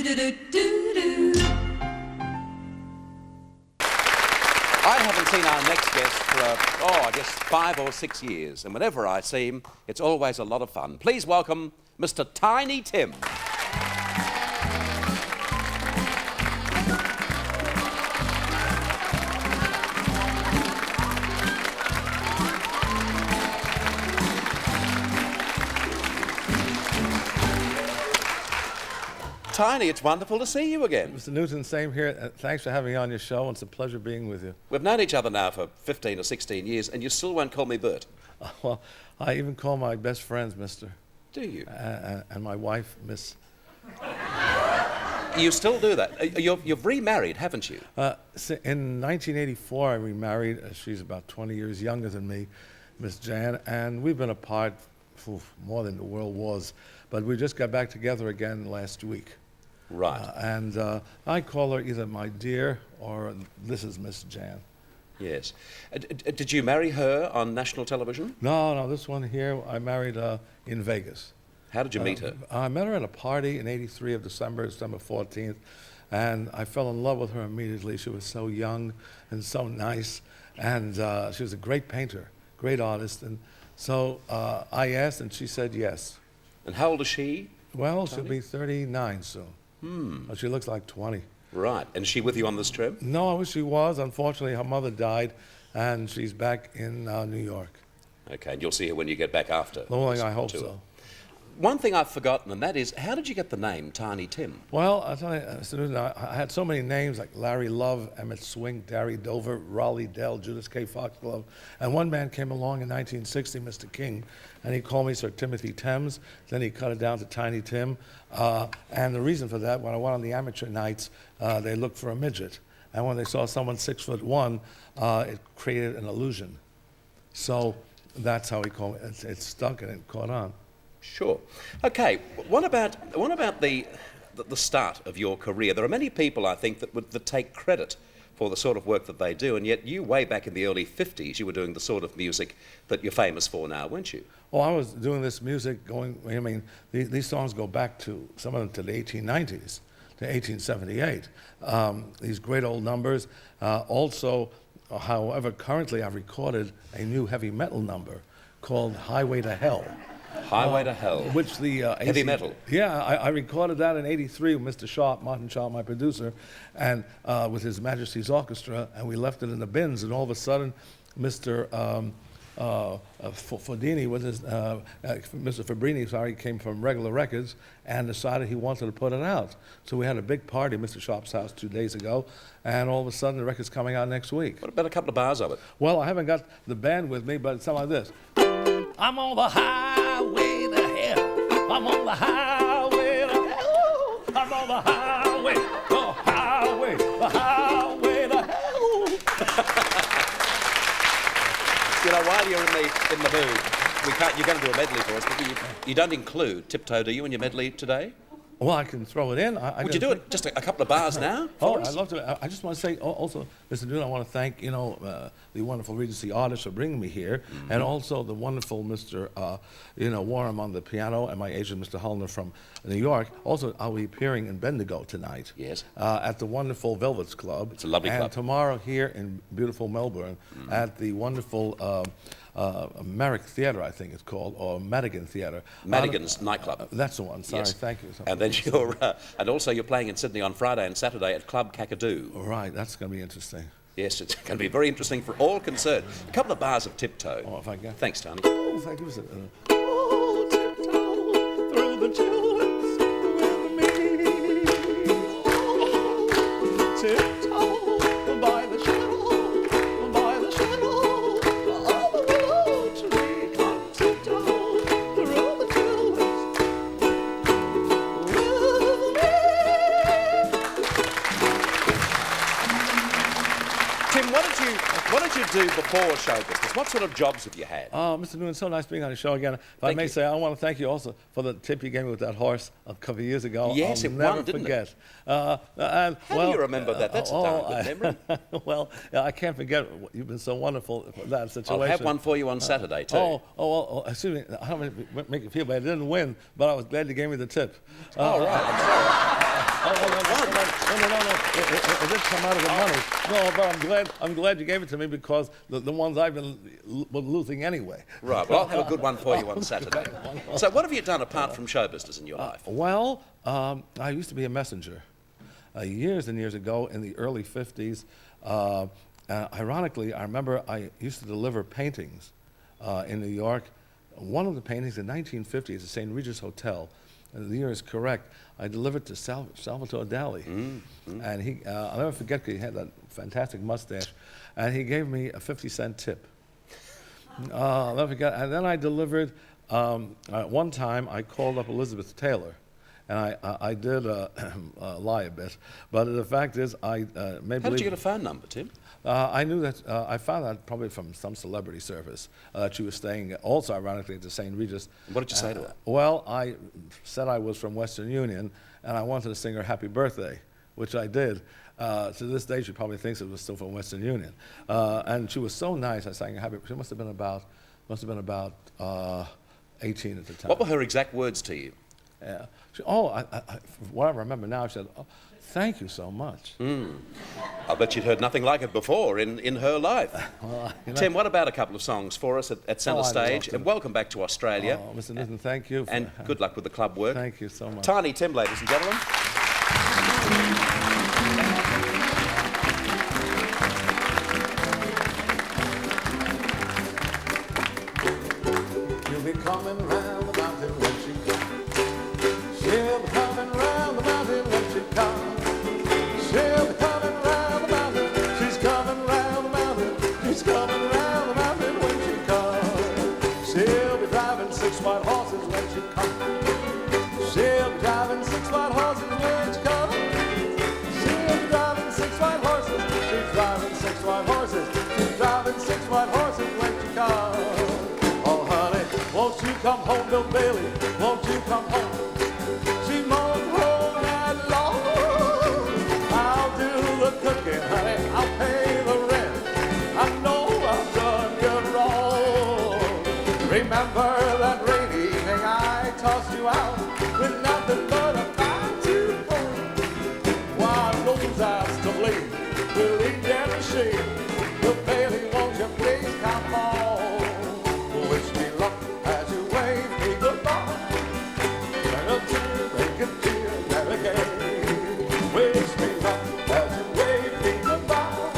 I haven't seen our next guest for, I guess 5 or 6 years, and whenever I see him, it's always a lot of fun. Please welcome Mr. Tiny Tim. Tiny, it's wonderful to see you again. Mr. Newton, same here. Thanks for having me on your show. It's a pleasure being with you. We've known each other now for 15 or 16 years, and you still won't call me Bert. Well, I even call my best friends Mr. Do you? And my wife, Miss. You still do that? You've remarried, haven't you? In 1984, I remarried. She's about 20 years younger than me, Miss Jan, and we've been apart for more than the world was. But we just got back together again last week. Right. And I call her either my dear or this is Miss Jan. Yes. Did you marry her on national television? No, this one here, I married in Vegas. How did you meet her? I met her at a party in '83 of December 14th, and I fell in love with her immediately. She was so young and so nice, and she was a great painter, great artist. And so I asked, and she said yes. And how old is she? Well, Tony? she'll be 39 soon. But she looks like 20. Right. And is she with you on this trip? No, I wish she was. Unfortunately, her mother died, and she's back in New York. Okay, and you'll see her when you get back after. Well, I hope tour. so. One thing I've forgotten, and that is, how did you get the name Tiny Tim? Well, I'll tell you, I had so many names like Larry Love, Emmett Swink, Darry Dover, Raleigh Dell, Judas K. Foxglove. And one man came along in 1960, Mr. King, and he called me Sir Timothy Thames. Then he cut it down to Tiny Tim. And the reason for that, when I went on the amateur nights, they looked for a midget. And when they saw someone 6'1", it created an illusion. So that's how he called me. It stuck and it caught on. Sure. Okay. What about the start of your career? There are many people, I think, that take credit for the sort of work that they do, and yet you, way back in the early 50s, you were doing the sort of music that you're famous for now, weren't you? Well, I was doing this music these songs go back to, some of them to the 1890s, to 1878. These great old numbers. Also, however, currently I've recorded a new heavy metal number called Highway to Hell. Highway to Hell. Which the heavy metal. Yeah, I recorded that in '83 with Mr. Sharp, Martin Sharp, my producer, and with His Majesty's Orchestra, and we left it in the bins. And all of a sudden, Mr. Fodini, Mr. Fabrini, came from Regular Records and decided he wanted to put it out. So we had a big party at Mr. Sharp's house 2 days ago, and all of a sudden the record's coming out next week. What about a couple of bars of it? Well, I haven't got the band with me, but it's something like this. I'm on the highway to hell. I'm on the highway to hell. I'm on the highway to hell. You know, while you're in the mood, you're going to do a medley for us, but you don't include Tiptoe, do you, in your medley today? Well, I can throw it in. Would you do it just a couple of bars now? I'd love to. I just want to say also, Mr. Newton, I want to thank, the wonderful Regency artists for bringing me here, and also the wonderful Mr. Warham on the piano, and my agent, Mr. Hullner from New York. Also, I'll be appearing in Bendigo tonight. Yes. At the wonderful Velvet's Club. It's a lovely club. And tomorrow here in beautiful Melbourne at the wonderful Merrick Theatre, I think it's called, or Madigan Theatre. Madigan's nightclub. That's the one. Sorry, yes. Thank you. And then and also you're playing in Sydney on Friday and Saturday at Club Kakadu. Right, that's going to be interesting. Yes, it's going to be very interesting for all concerned. A couple of bars of Tiptoe. Oh, if I can. Thanks, Tony. Oh, thank you. Oh, tiptoe through the tulips with me. Oh, tiptoe by the shadow of the willow tree. Come tiptoe through the tulips with me. Tim, what did you do before show business? What sort of jobs have you had? Mr. Newton, so nice being on the show again. If I may say, I want to thank you also for the tip you gave me with that horse a couple of years ago. Yes, I'll it never won, didn't forget. it? How do you remember that? That's a darn good memory. Well, I can't forget. You've been so wonderful for that situation. I'll have one for you on Saturday, too. Excuse me. I don't make you feel bad. I didn't win, but I was glad you gave me the tip. Right. I'm sorry. did come out of the money. No, but I'm glad you gave it to me because the ones I've been losing anyway. Right, well, I'll have a good one for you on Saturday. So what have you done apart from show business in your life? Well, I used to be a messenger years and years ago in the early 50s. Ironically, I remember I used to deliver paintings in New York. One of the paintings in 1950 is the St. Regis Hotel. The year is correct. I delivered to Salvatore Dali. And I'll never forget, because he had that fantastic mustache. And he gave me a 50-cent tip. I'll never forget. And then I delivered, one time I called up Elizabeth Taylor. And I did lie a bit. But the fact is, How did you get a phone number, Tim? I knew that, I found out probably from some celebrity service that she was staying, also ironically, at the St. Regis. What did you say to her? Well, I said I was from Western Union, and I wanted to sing her happy birthday, which I did. To this day, she probably thinks it was still from Western Union. And she was so nice, I sang her happy, she must have been about 18 at the time. What were her exact words to you? Yeah. What I remember now, she said, "Oh, thank you so much." I bet you'd heard nothing like it before in her life. Well, Tim, what about a couple of songs for us at Centre I'd Stage? love to. And welcome back to Australia. Oh, Mr. Newton, thank you. And good luck with the club work. Thank you so much. Tiny Tim, ladies and gentlemen. You'll be coming round the mountain when she comes. She'll be coming round the mountain when she comes. She'll be coming round the mountain. She's coming round the mountain. She's coming round the mountain when she comes. She'll be driving 6 white horses when she comes. She'll be driving 6 white horses when she comes. She'll be driving 6 white horses. She's driving 6 white horses. She's driving 6 white horses when she comes. Won't you come home, Bill Bailey? Won't you come home? She moaned home and long. I'll do the cooking, honey. I'll pay the rent. I know I've done you wrong. Remember that rainy evening I tossed you out with nothing but a 5-2-4. Why, those eyes to bleed will lead down the shade. Bill Bailey, won't you please come home? Wish me luck. Wish me luck as you wave me goodbye.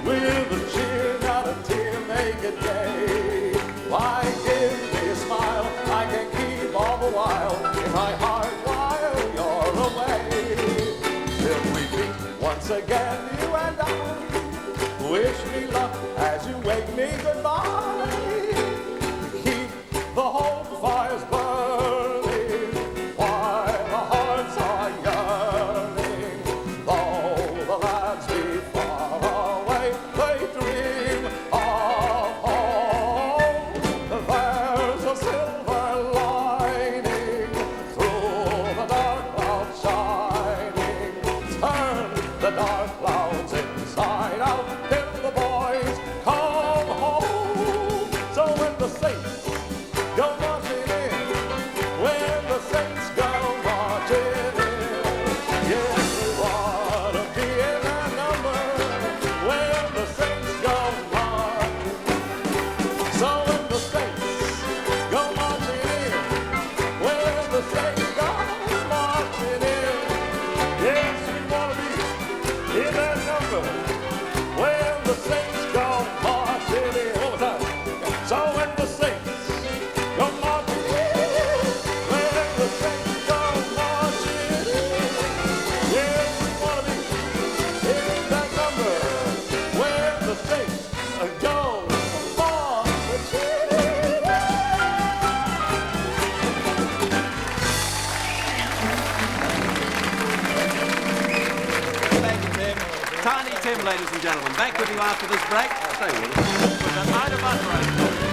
With a cheer, not a tear, make it gay. Why give me a smile I can keep all the while in my heart while you're away. Till we meet once again, you and I. Wish me luck as you wave me goodbye. Keep the home fires burning while the hearts are yearning. Though the lads be far away, they dream of home. There's a silver lining through the dark clouds shining. Turn the dark clouds inside out till the boys come home. So when the saints go marching in, when the saints go marching in, yes, we want to be in that number. When the saints go marching, so when the saints go marching in, when the saints go marching in, yes, we want to be in that number. When the saints go marching in, one more time. So when the saints go marching in, when the saints go marching in, yes, we want to be in that number. When the saints go marching in. Thank you, Tim. Tiny Tim, ladies and gentlemen. Back with you after this break. Stay with us. With a night of unrest.